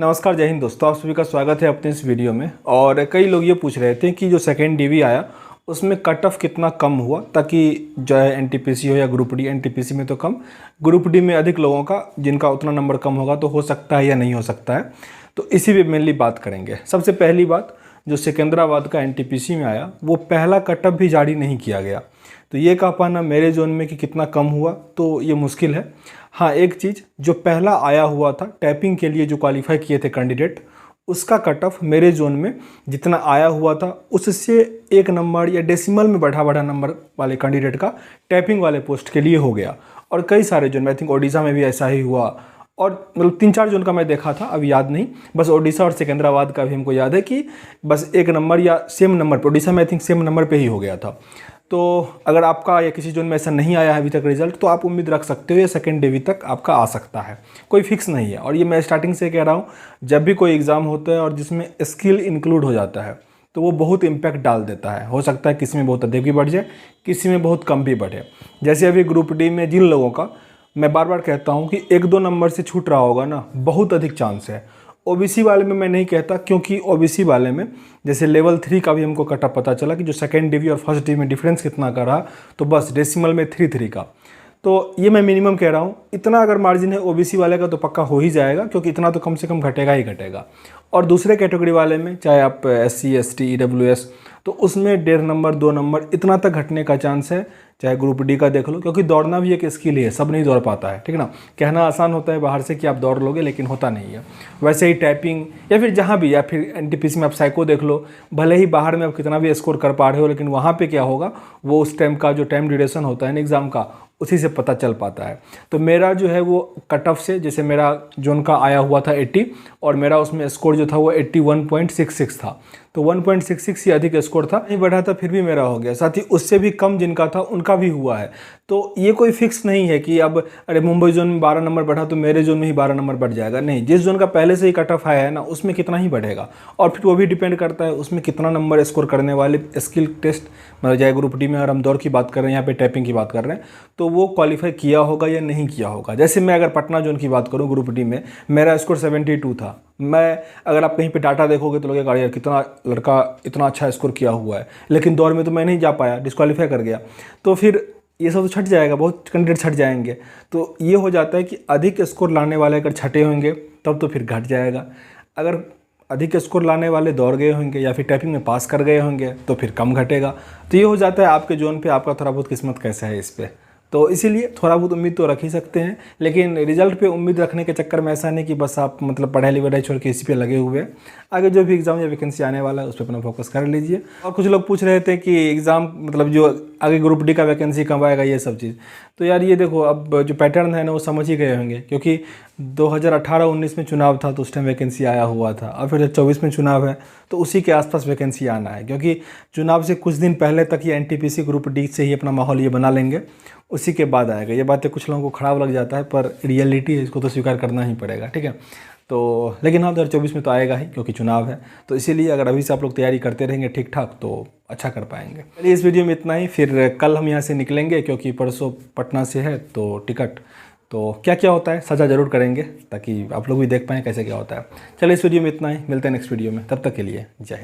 नमस्कार, जय हिंद दोस्तों। आप सभी का स्वागत है अपने इस वीडियो में। और कई लोग ये पूछ रहे थे कि जो सेकेंड डीवी आया उसमें कट ऑफ कितना कम हुआ, ताकि जो है एनटीपीसी हो या ग्रुप डी, एनटीपीसी में तो कम, ग्रुप डी में अधिक लोगों का जिनका उतना नंबर कम होगा तो हो सकता है या नहीं हो सकता है। तो इसी पे मेनली बात करेंगे। सबसे पहली बात, जो सिकंदराबाद का एनटीपीसी में आया वो पहला कट ऑफ भी जारी नहीं किया गया, तो ये कह पाना मेरे जोन में कि कितना कम हुआ तो ये मुश्किल है। हाँ, एक चीज़, जो पहला आया हुआ था टैपिंग के लिए जो क्वालिफाई किए थे कैंडिडेट, उसका कट ऑफ मेरे जोन में जितना आया हुआ था उससे एक नंबर या डेसिमल में बढ़ा नंबर वाले कैंडिडेट का टैपिंग वाले पोस्ट के लिए हो गया। और कई सारे जोन में, आई थिंक ओडिशा में भी ऐसा ही हुआ, और मतलब 3-4 जोन का मैं देखा था, अब याद नहीं, बस ओडिशा और सिकंदराबाद का भी हमको याद है कि बस एक नंबर या सेम नंबर पर, ओडिशा में आई थिंक सेम नंबर पे ही हो गया था। तो अगर आपका या किसी जोन में ऐसा नहीं आया है अभी तक रिजल्ट, तो आप उम्मीद रख सकते हो ये सेकेंड डीवी तक आपका आ सकता है, कोई फिक्स नहीं है। और ये मैं स्टार्टिंग से कह रहा हूँ, जब भी कोई एग्ज़ाम होता है और जिसमें स्किल इंक्लूड हो जाता है तो वो बहुत इम्पैक्ट डाल देता है। हो सकता है किसी में बहुत अधिक भी बढ़ जाए, किसी में बहुत कम भी बढ़े। जैसे अभी ग्रुप डी में जिन लोगों का, मैं बार बार कहता हूँ कि 1-2 नंबर से छूट रहा होगा ना, बहुत अधिक चांस है। ओबीसी वाले में मैं नहीं कहता, क्योंकि ओबीसी वाले में जैसे लेवल 3 का भी हमको कट ऑफ पता चला कि जो सेकेंड डीवी और फर्स्ट डीवी में डिफरेंस कितना का रहा, तो बस डेसिमल में 3 का। तो ये मैं मिनिमम कह रहा हूँ, इतना अगर मार्जिन है ओबीसी वाले का तो पक्का हो ही जाएगा, क्योंकि इतना तो कम से कम घटेगा ही घटेगा। और दूसरे कैटेगरी वाले में, चाहे आप SC ST EWS, तो उसमें 1.5 नंबर 2 नंबर इतना तक घटने का चांस है। चाहे ग्रुप डी का देख लो, क्योंकि दौड़ना भी एक स्किल है, सब नहीं दौड़ पाता है, ठीक है ना। कहना आसान होता है बाहर से कि आप दौड़ लोगे, लेकिन होता नहीं है। वैसे ही टाइपिंग या फिर जहाँ भी, या फिर एनटीपीसी में आप साइको देख लो, भले ही बाहर में आप कितना भी स्कोर कर पा रहे हो, लेकिन वहाँ पे क्या होगा, वो उस टाइम का जो टाइम ड्यूरेशन होता है ना एग्ज़ाम का, उसी से पता चल पाता है। तो मेरा जो है वो कट ऑफ से, जैसे मेरा जोन का आया हुआ था 80, और मेरा उसमें स्कोर जो था वो 81.66 था, तो 1.66 ही अधिक स्कोर था, नहीं बढ़ा था, फिर भी मेरा हो गया। साथ ही उससे भी कम जिनका था उनका भी हुआ है। तो ये कोई फिक्स नहीं है कि अब अरे मुंबई जोन में 12 नंबर बढ़ा तो मेरे जोन में ही 12 नंबर बढ़ जाएगा, नहीं। जिस जोन का पहले से ही कट ऑफ आया है ना, उसमें कितना ही बढ़ेगा। और फिर वो भी डिपेंड करता है उसमें कितना नंबर स्कोर करने वाले स्किल टेस्ट, मतलब चाहे ग्रुप डी में अगर हम दौड़ की बात कर रहे हैं, यहाँ पे टाइपिंग की बात कर रहे हैं, तो वो क्वालिफाई किया होगा या नहीं किया होगा। जैसे मैं अगर पटना जोन की बात करूँ, ग्रुप डी में मेरा स्कोर 72 था। मैं अगर आप कहीं पे डाटा देखोगे तो लगेगा यार कितना लड़का इतना अच्छा स्कोर किया हुआ है, लेकिन दौड़ में तो मैं नहीं जा पाया, डिस्क्वालीफाई कर गया। तो फिर ये सब तो छट जाएगा, बहुत कैंडिडेट छट जाएंगे। तो ये हो जाता है कि अधिक स्कोर लाने वाले अगर छटे होंगे तब तो फिर घट जाएगा, अगर अधिक स्कोर लाने वाले दौड़ गए होंगे या फिर टाइपिंग में पास कर गए होंगे तो फिर कम घटेगा। तो ये हो जाता है आपके जोन पे आपका थोड़ा बहुत किस्मत कैसा है इस पर। तो इसीलिए थोड़ा बहुत उम्मीद तो रख ही सकते हैं, लेकिन रिजल्ट पे उम्मीद रखने के चक्कर में ऐसा नहीं कि बस आप मतलब पढ़ाई वढ़ाई छोड़ के इसी पे लगे हुए हैं। आगे जो भी एग्ज़ाम या वैकेंसी आने वाला है उस पर अपना फोकस कर लीजिए। और कुछ लोग पूछ रहे थे कि एग्ज़ाम मतलब जो आगे ग्रुप डी का वैकेंसी कब आएगा, ये सब चीज़। तो यार ये देखो, अब जो पैटर्न है ना वो समझ ही गए होंगे, क्योंकि 2018-19 में चुनाव था तो उस टाइम वैकेंसी आया हुआ था, और फिर 24 में चुनाव है तो उसी के आसपास वैकेंसी आना है, क्योंकि चुनाव से कुछ दिन पहले तक ये एनटीपीसी ग्रुप डी से ही अपना माहौल ये बना लेंगे, उसी के बाद आएगा। ये बातें कुछ लोगों को खराब लग जाता है, पर रियलिटी है, इसको तो स्वीकार करना ही पड़ेगा, ठीक है। तो लेकिन हाँ, 2024 में तो आएगा ही, क्योंकि चुनाव है। तो इसीलिए अगर अभी से आप लोग तैयारी करते रहेंगे ठीक ठाक तो अच्छा कर पाएंगे। चलिए, इस वीडियो में इतना ही। फिर कल हम यहाँ से निकलेंगे, क्योंकि परसों पटना से है तो टिकट, तो क्या क्या होता है साझा जरूर करेंगे, ताकि आप लोग भी देख पाएँ कैसे क्या होता है। चलिए, इस वीडियो में इतना ही, मिलते हैं नेक्स्ट वीडियो में, तब तक के लिए जय हिंद।